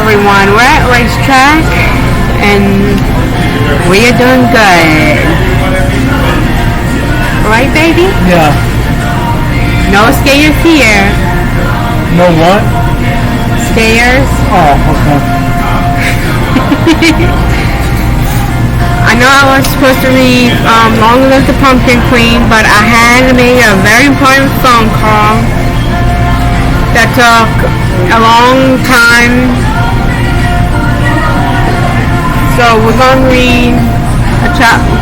everyone. We're at Racetrack and we are doing good. Right, baby? Yeah. No skaters here. No what? Stairs. Oh, okay. I know I was supposed to read Long Live the Pumpkin Queen, but I had made a very important phone call that took a long time. So we're going to read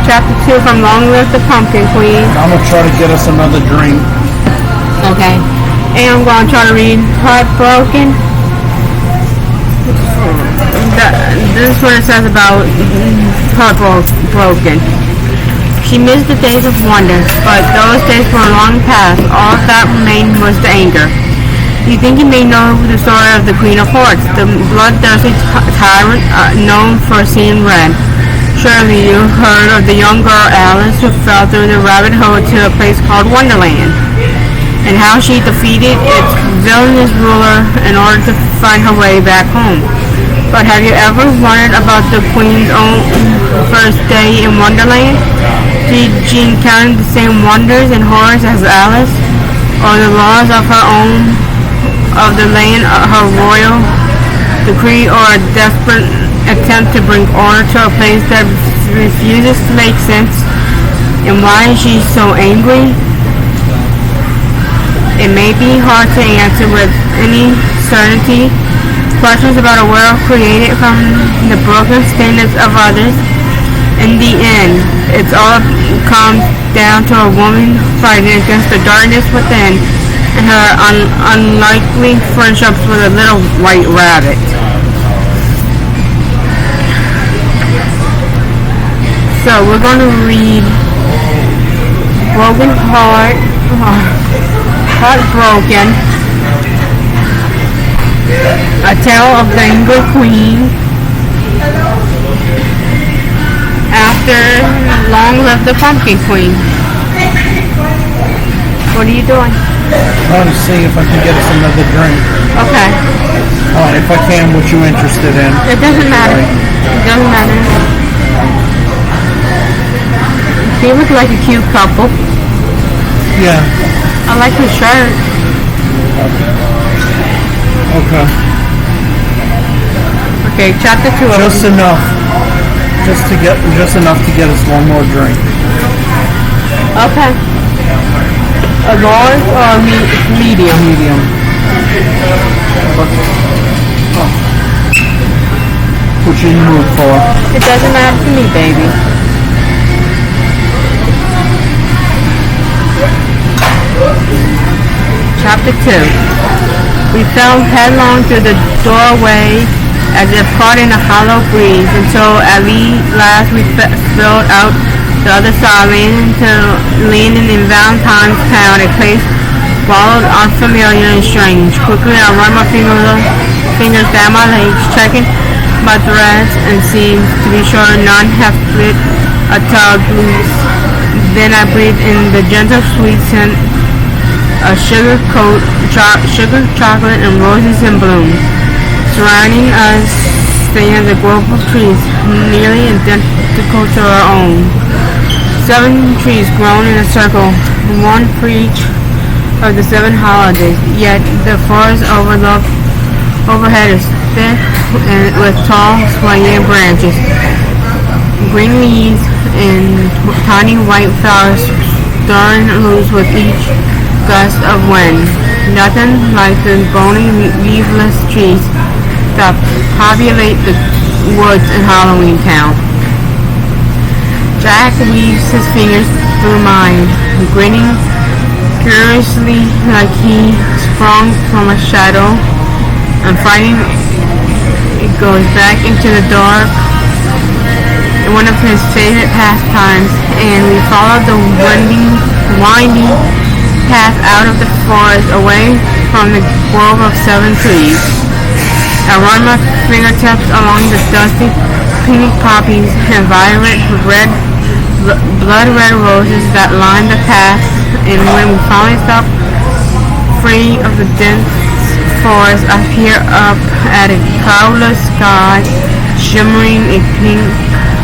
chapter 2 from Long Live the Pumpkin Queen. I'm going to try to get us another drink. Okay. And I'm going to try to read Heartbroken. This is what it says about Heartbroken. She missed the days of wonder, but those days were long past. All that remained was the anger. You think you may know the story of the Queen of Hearts, the bloodthirsty tyrant known for seeing red. Surely you heard of the young girl Alice who fell through the rabbit hole to a place called Wonderland, and how she defeated its villainous ruler in order to find her way back home. But have you ever wondered about the Queen's own first day in Wonderland? Did she encounter the same wonders and horrors as Alice, or the laws of her own, of the land, her royal decree, or a desperate attempt to bring order to a place that refuses to make sense? And why is she so angry? It may be hard to answer with any certainty. Questions about a world created from the broken standards of others. In the end, it all comes down to a woman fighting against the darkness within and her unlikely friendships with a little white rabbit. So we're going to read Broken Heart, Heartbroken, A Tale of the Angry Queen, after Long Live the Pumpkin Queen. What are you doing? Trying to see if I can get us another drink. Okay. If I can, what you interested in? It doesn't matter. It doesn't matter. They look like a cute couple. Yeah. I like his shirt. Okay. Okay, chapter 2. Just enough. Just enough to get us one more drink. Okay. A large or medium? Medium. What you in the mood for? It doesn't matter to me, baby. Chapter 2. We fell headlong through the doorway as if caught in a hollow breeze until at last we spilled out the other side, landing in Valentine's Town, a place wild, unfamiliar, and strange. Quickly I run my fingers down my legs, checking my threads, and seems to be sure none have split a tug loose. Then I breathe in the gentle sweet scent of sugar, chocolate, and roses in bloom. Surrounding us stands a grove of trees nearly identical to our own. 7 trees grown in a circle, one for each of the 7 holidays. Yet the forest overhead is thick and with tall, swaying branches, green leaves, and tiny white flowers stirring loose with each gust of wind. Nothing like the bony, leafless trees that populate the woods in Halloween Town. Jack weaves his fingers through mine, grinning curiously like he sprung from a shadow, and finding it goes back into the dark, one of his favorite pastimes, and we follow the winding path out of the forest away from the grove of 7 trees. I run my fingertips along the dusty pink poppies and violet blood red roses that line the path, and when we finally stop free of the dense forest, I peer up at a cloudless sky, shimmering a pink,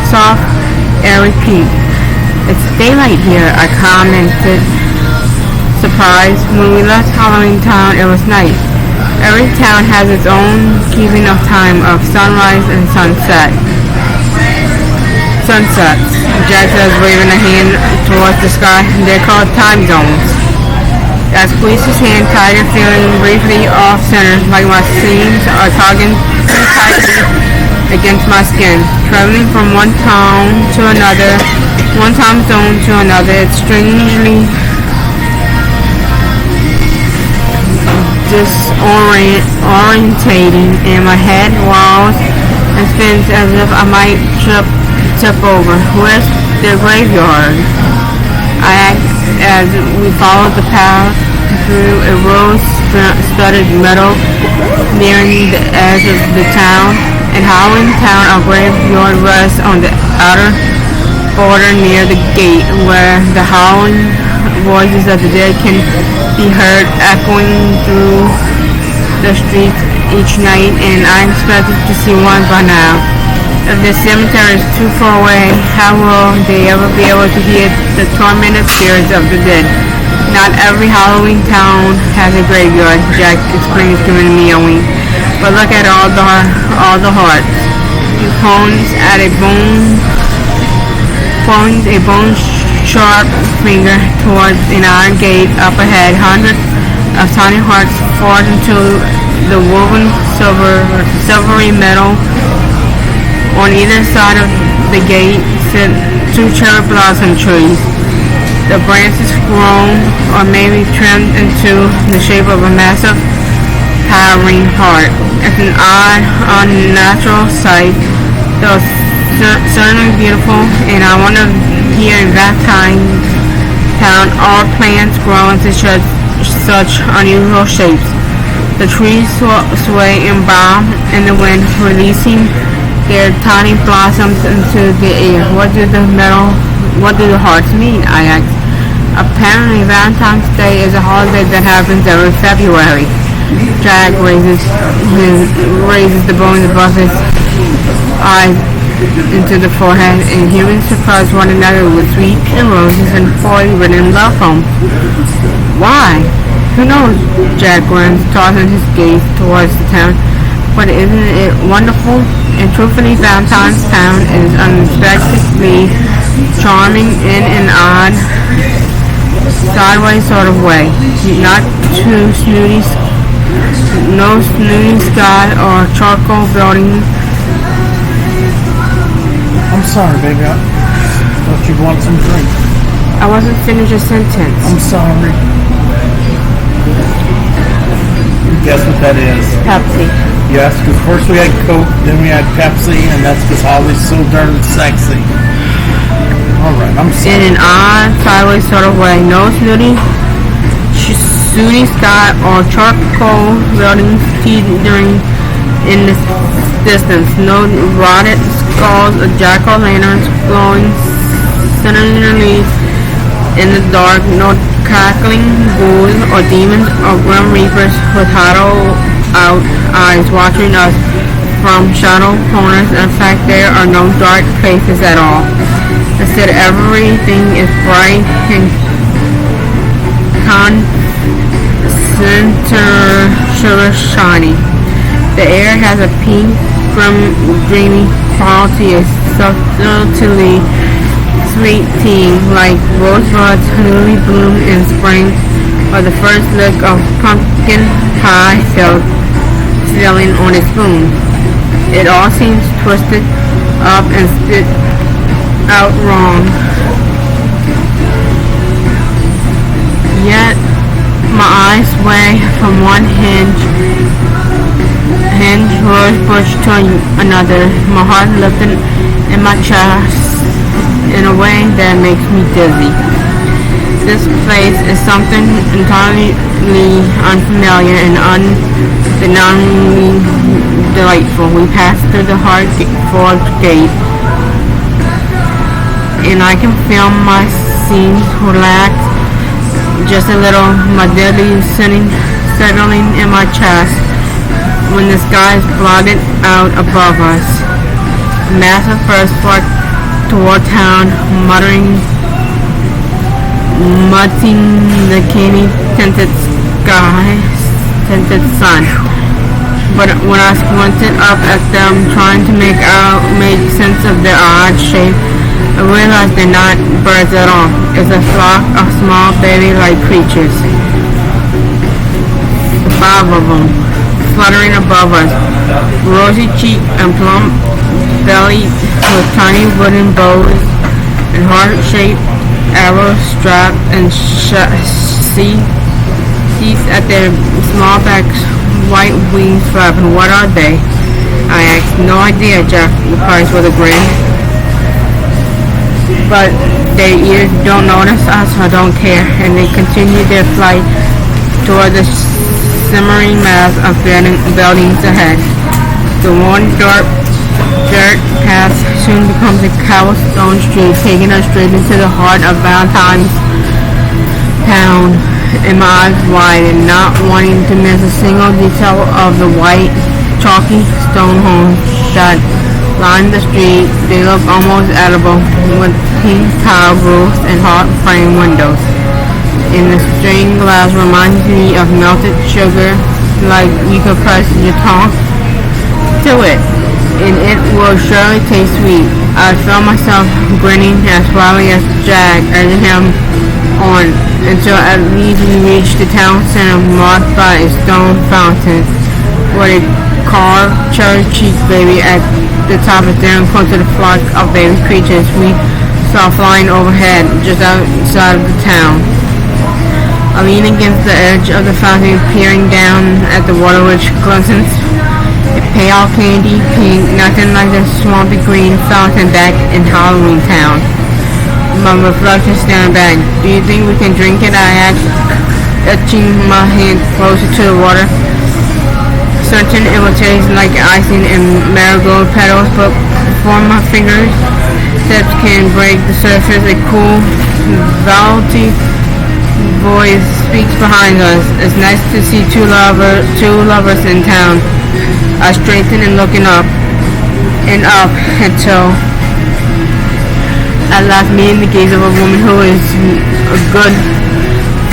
soft, airy pink. It's daylight here, I commented, surprised. When we left Halloween Town, it was night. Every town has its own keeping of time of sunrise and sunset. Sunsets. Jack says, waving a hand towards the sky. They're called time zones. I squeezed his hand tighter, feeling briefly off-center, like my seams are tugging tightly against my skin. Traveling from one town to another, one time zone to another, it's strangely disorientating, and my head whirls and spins as if I might tip over. Where's the graveyard? I asked as we followed the path through a rose-studded meadow nearing the edge of the town. In Halloween Town, our graveyard rests on the outer border near the gate, where the howling voices of the dead can be heard echoing through the streets each night, and I expected to see one by now. If the cemetery is too far away, how will they ever be able to hear the tormented spirits of the dead? Not every Halloween town has a graveyard, Jack explains, giving me a wink. But look at all the hearts. He points a bone-sharp finger towards an iron gate up ahead. Hundreds of tiny hearts forged into the woven silvery metal. On either side of the gate sit two cherry blossom trees. The branches grown or maybe trimmed into the shape of a massive towering heart. It's an odd, unnatural sight, though certainly beautiful, and I wonder here in Valentine Town all plants grow into such unusual shapes. The trees sway and bow in the wind, releasing their tiny blossoms into the air. What do the hearts mean? I asked. Apparently Valentine's Day is a holiday that happens every February. Jack raises the bone above his eyes into the forehead, and humans surprise one another with sweets and roses and foil-written love poems. Why? Who knows? Jack grins, tossing his gaze towards the town. But isn't it wonderful? And truthfully, Valentine's Town is unexpectedly charming in an odd, sideways sort of way. Not too snooty, no snooty sky or charcoal building. I'm sorry, baby. I thought you want some drink. I wasn't finished a sentence. I'm sorry. Guess what that is? Pepsi. Yes, because first we had Coke, then we had Pepsi, and that's because Holly's so darn sexy. Alright, I'm sorry. In an odd, sideways sort of way. No snooty sky or charcoal buildings teetering in the distance. No rotted skulls or jack-o'-lanterns glowing sinisterly in the dark. No cackling ghouls or demons or grim reapers with hollow-out eyes watching us from shadow corners. In fact, there are no dark places at all. Instead, everything is bright and sugar shiny. The air has a pink, dreamy quality, a subtly sweet tea, like rosebuds newly bloomed in spring, or the first lick of pumpkin pie settling on a spoon. It all seems twisted up and spit out wrong. Yet my eyes sway from one hinge rose bush to another, my heart lifting in my chest in a way that makes me dizzy. This place is something entirely unfamiliar and undeniably delightful. We passed through the forged gate, and I can feel my seams relax just a little. My deadly settling in my chest when the skies blotted out above us. A massive bird sparked toward town, muttering the candy tinted sun. But when I squinted up at them, trying to make sense of their odd shape, I realized they're not birds at all. It's a flock of small baby-like creatures. 5 of them, fluttering above us, rosy-cheeked and plump-bellied, with tiny wooden bows and heart-shaped arrows strapped and sheathed at their small backs, white wings flapping. What are they? I asked. No idea, Jack replies with a grin. But they either don't notice us or don't care, and they continue their flight toward the simmering mass of buildings ahead. The worn dirt path soon becomes a cobblestone street, taking us straight into the heart of Valentine's town. And my eyes wide and not wanting to miss a single detail of the white, chalky stone homes that line the street. They look almost edible, with pink tile roofs and hot frame windows. And the stained glass reminds me of melted sugar, like you could press your tongue to it, and it will surely taste sweet. I felt myself grinning as wildly as Jack, urging him on until at least we reached the town center, marked by a stone fountain with a carved cherry-cheeked baby at the top, is staring close to the flock of baby creatures we saw flying overhead just outside of the town. I lean against the edge of the fountain, peering down at the water, which glistens a pale candy pink, nothing like the swampy green fountain back in Halloween Town. My reflection staring back. Do you think we can drink it? I asked, etching my hand closer to the water, certain it will taste like icing and marigold petals, but before my fingertips can break the surface, a cool, velvety voice speaks behind us. It's nice to see two lovers in town. I straightened and looking up until at last meeting the gaze of a woman who is a good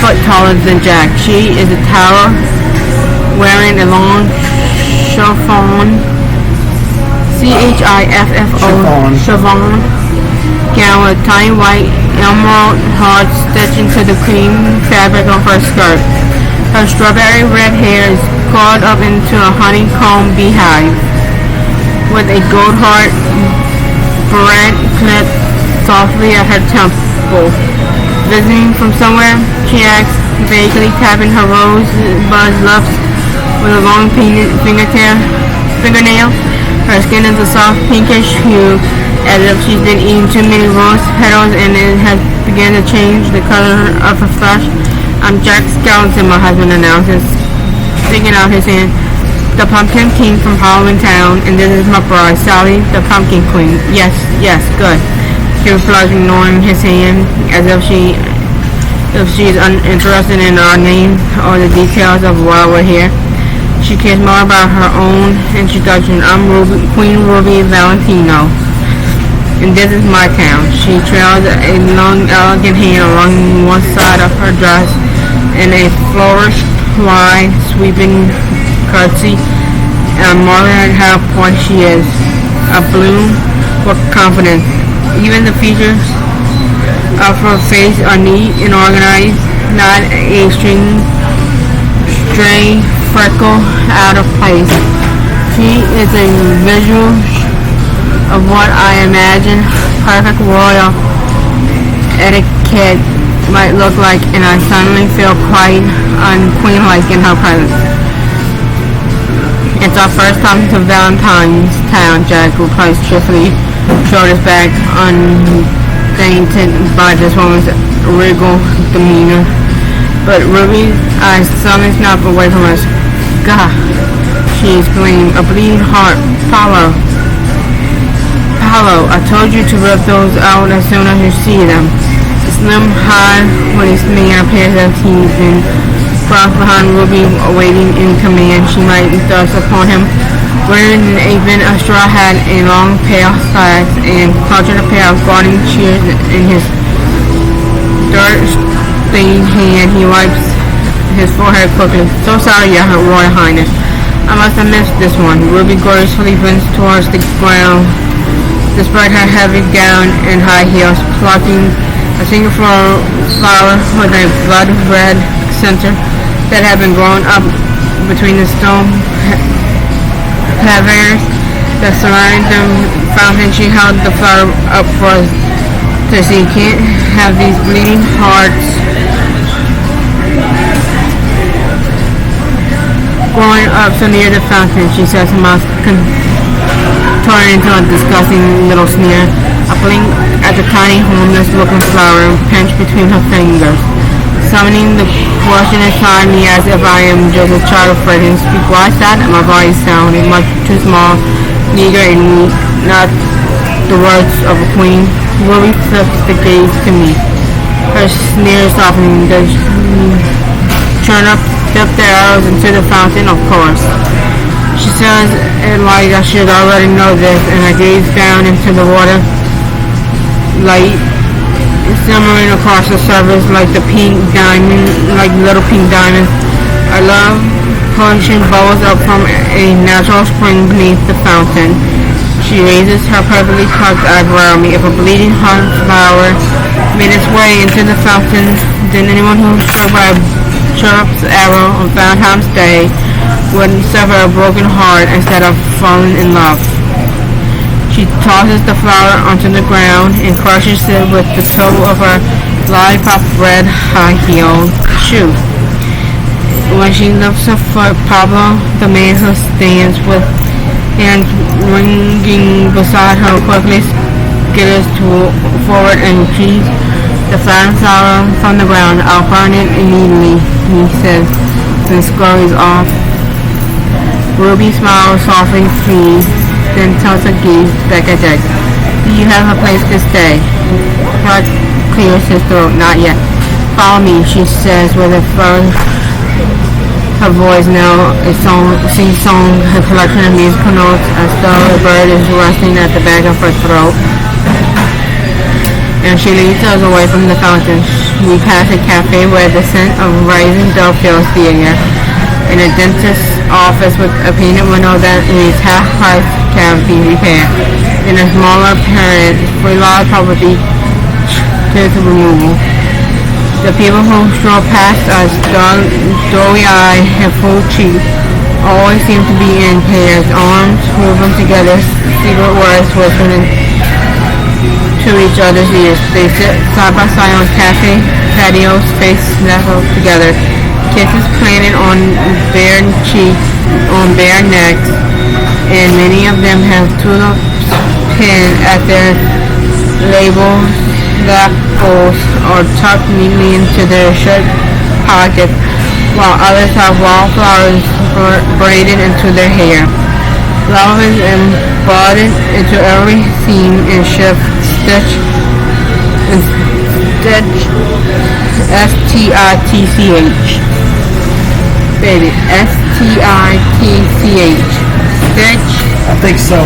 foot taller than Jack. She is a tower, wearing a long chiffon, chiffon gown with tiny white emerald hearts stitched into the cream fabric of her skirt. Her strawberry red hair is coiled up into a honeycomb beehive, with a gold heart brand clipped softly at her temple. Visiting from somewhere, she asked, vaguely tapping her rosebud lips with a long fingernail. Her skin is a soft pinkish hue, as if she's been eating too many rose petals and it has begun to change the color of her flesh. I'm Jack Skellington, my husband announces, sticking out his hand. The Pumpkin King from Halloween Town, and this is my bride, Sally, the Pumpkin Queen. Yes, good. She replies, ignoring his hand, as if she is uninterested in our name or the details of why we're here. She cares more about her own introduction. I'm Queen Ruby Valentino, and this is my town. She trails a long, elegant hand along one side of her dress in a flourished, wide, sweeping curtsy, and I'm marveling at how poised she is, a bloom with confidence. Even the features of her face are neat and organized, not a stray freckle out of place. She is a visual of what I imagine perfect royal etiquette might look like, and I suddenly feel quite unqueen-like in her presence. It's our first time to Valentine's Town, Jack replies cheerfully, shoulders back, undaunted by this woman's regal demeanor. But Ruby's eyes suddenly snap away from us. God, she exclaimed, a bleeding heart. Paolo, I told you to rip those out as soon as you see them. The slim, high-waist man appears as he's been crouched behind Ruby, awaiting in command. She might thrust upon him. Wearing an apron, a straw hat, and long pale slacks, and clutching a pair of garden shears in his dirt-stained hand, he wipes his forehead quickly. "So sorry, Your Royal Highness. I must have missed this one." Ruby gracefully bends towards the ground, despite her heavy gown and high heels, plucking a single flower with a blood-red center that had been grown up between the stone pavers that surrounded the fountain. She held the flower up for us to see. "Can't have these bleeding hearts growing up so near the fountain," she says, mouth contorting into a disgusting little sneer. I blink at the tiny, homeless-looking flower pinched between her fingers, summoning the question inside me as if I am just a child afraid to speak. "Why is that?" My voice sounded much too small, meager, and weak. Not the words of a queen. Ruby flips the gaze to me, her sneer softening. "Does Chernup dip the arrows into the fountain?" "Of course." She says it like I should already know this, and I gaze down into the water, light simmering across the surface like little pink diamonds. I love polishing bubbles up from a natural spring beneath the fountain. She raises her perfectly tucked eyebrow at me. "If a bleeding heart flower made its way into the fountain, then anyone who was struck by Chirrup's arrow on Valentine's Day would suffer a broken heart instead of falling in love." She tosses the flower onto the ground and crushes it with the toe of her lollipop red high-heeled shoe. When she lifts her foot, Pablo, the man who stands with hands wringing beside her, quickly skitters forward and retrieves the flower from the ground. "I'll burn it immediately," he says, and scurries off. Ruby smiles softly, pleased, then tells her gaze back at Jack. "Do you have a place to stay?" Jack clears his throat. "Not yet." "Follow me," she says with a flourish. Her voice now a sing-song, a collection of musical notes, as though a bird is resting at the back of her throat. And she leads us away from the fountain. We pass a cafe where the scent of rising dough fills the air, and a dentist's office with a painted window that reads half-price cavity repair, and a smaller parent free lollipop with each tooth removal. The people who stroll past us, doughy-eyed and full cheek, always seem to be in pairs, arms woven together, secret words whispered to each other's ears. They sit side by side on cafe patios, face nestled together, kisses planted on bare cheeks, on bare necks, and many of them have tulips pinned at their labels, lapels, or tucked neatly into their shirt pockets, while others have wallflowers braided into their hair. Love is embodied into every seam and shift, stitch, S-T-I-T-C-H. Baby, S-T-I-T-C-H. Stitch. I think so.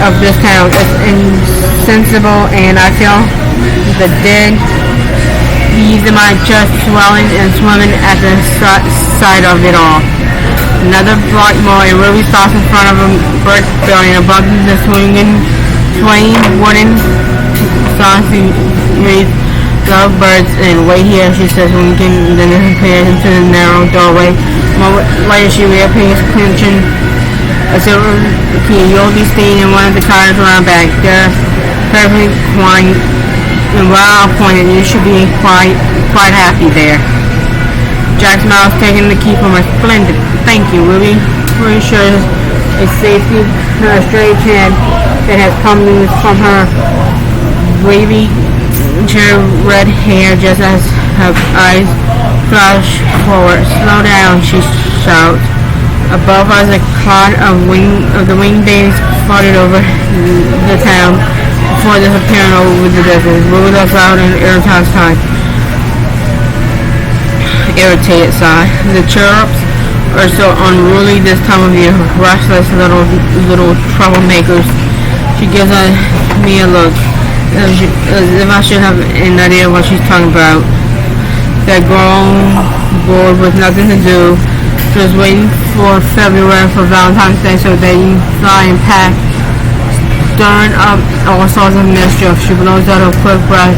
Of this town. It's insensible, and I feel the dead ease in my chest swelling and swimming at the sight of it all. Another block more, and Ruby stops in front of a brick building above the swaying wooden saucy reads lovebirds and wait here, she says, winking, then disappears into the narrow doorway. A moment later she reappears, clenching a silver key. You'll be staying in one of the cottages around back. They're perfectly quiet and well appointed. You should be quite happy there. Jack smiles, taking the key from her. Splendid. Thank you, Ruby. Reassures a safety her strange head that has come loose from her wavy red hair just as her eyes flash forward. Slow down, she shouts. Above us, a cloud of the winged days floated over the town before disappearing over the desert. Ruby lets out an irritated sigh. irritated sigh. The chirrups are so unruly this time of year, restless little troublemakers. She gives me a look, as if I should have an idea what she's talking about. That grown bored with nothing to do, just waiting for February for Valentine's Day so they fly and pack, stirring up all sorts of mischief. She blows out a quick breath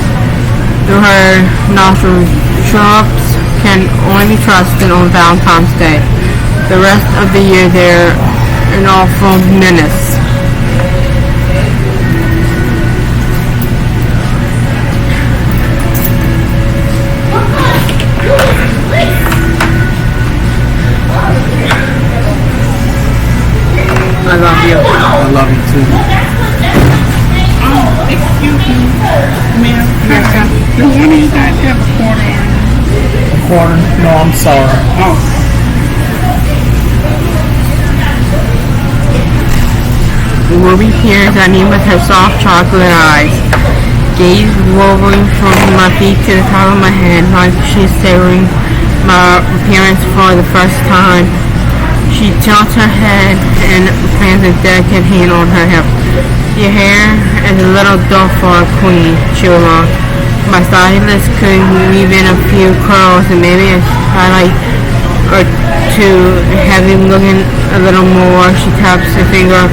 through her nostrils. Chirrups can only be trusted on Valentine's Day. The rest of the year they're an awful menace. I love you. I love you too. Excuse me, ma'am. The one you guys have a quarter on. A quarter? No, I'm sorry. Oh. Ruby peers at me with her soft chocolate eyes, gaze roving from my feet to the top of my head like she's savoring my appearance for the first time. She tilts her head and plants a delicate hand on her hip. Your hair is a little dull for a queen, she remarked. My stylist could weave in a few curls and maybe a highlight or two, have him looking a little more. She taps her finger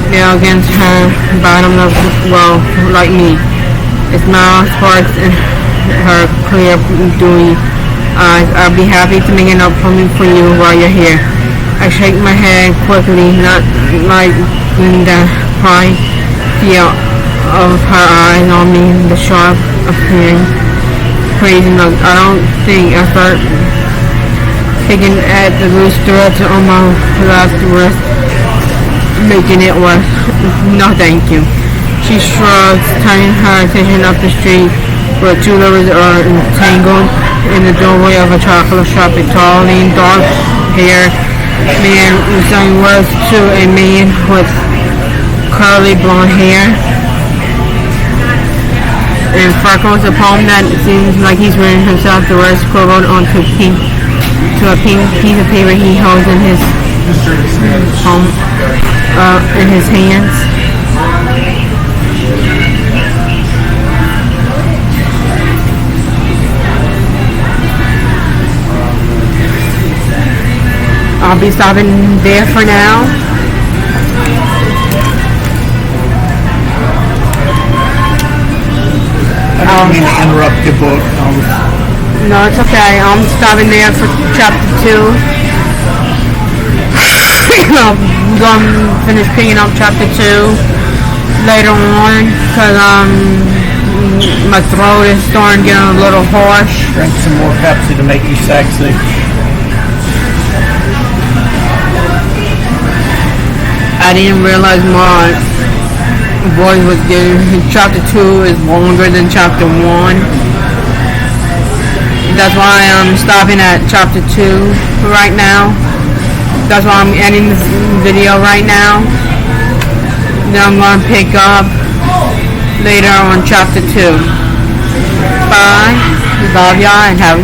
nail against her bottom of well, like me. A smile sparks in her clear, dewy eyes. I'll be happy to make it up for you while you're here. I shake my head quickly, not like the pride feel of her eyes on me, the sharp, appearing, crazy look. I don't think I start picking at the loose threads on my left wrist, making it worse. No, thank you. She shrugs, turning her attention up the street, where two lovers are entangled in the doorway of a chocolate shop. A tall, lean, dark hair man saying words to a man with curly blonde hair and freckles. A poem that seems like he's written himself. The words scribbled onto a pink piece of paper he holds in his in his hands. I'll be stopping there for now. I don't mean to interrupt your book. No, it's okay. I'm stopping there for chapter 2. I'm going to finish picking up chapter 2 later on because my throat is starting to get a little hoarse. Drink some more Pepsi to make you sexy. I didn't realize my voice was getting. Chapter 2 is longer than chapter 1. That's why I'm stopping at chapter 2 right now. That's why I'm ending this video right now. Then I'm going to pick up later on chapter 2. Bye. Love y'all and have a good